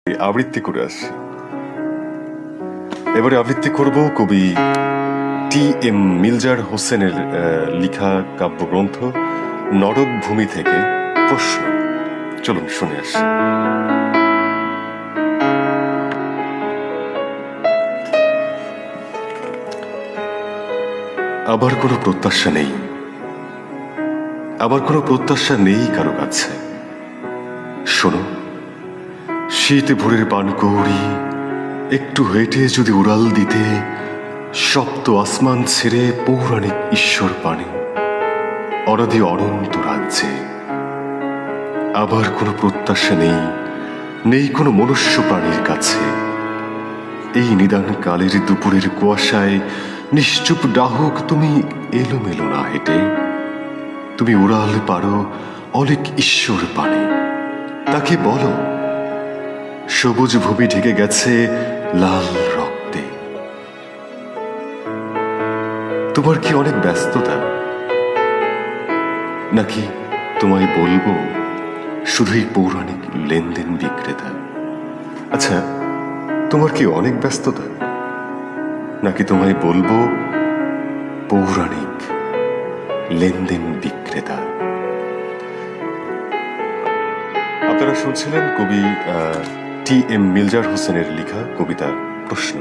আবৃত্তি করে আসছি। এবারে আবৃত্তি করব কবি টি.এম. মির্জা হোসেনের লেখা কাব্যগ্রন্থ নরকভূমি থেকে প্রশ্ন। চলুন শুনে আসি। আবার কোনো প্রত্যাশা নেই, আবার কোনো প্রত্যাশা নেই কারো কাছে। শোনো, শীত ভোরের পানকৌড়ি একটু হেঁটে যদি উড়াল দিতে সপ্ত আসমান ছেড়ে পৌরাণিক ঈশ্বর পানে অনাদি অনন্ত রাজ্যে। আবার কোনো প্রত্যাশা নেই, নেই কোনো মনুষ্য প্রাণীর কাছে। এই নিদান কালের দুপুরের কুয়াশায় নিশ্চুপ ডাহুক তুমি এলোমেলো না হেঁটে। তুমি উড়াল পারো অনেক ঈশ্বর পানে, তাকে বলো সবুজ ভূমি ঢেকে গেছে লাল রক্তে। তোমার কি অনেক ব্যস্ততা, নাকি তোমায় বলবো শুধুই পৌরাণিক লেনদেন বিক্রেতা? আচ্ছা, তোমার কি অনেক ব্যস্ততা, নাকি তোমায় বলবো পৌরাণিক লেনদেন বিক্রেতা? আপনারা শুনছিলেন কবি টি.এম. মির্জা হোসেনের লেখা কবিতা প্রশ্ন।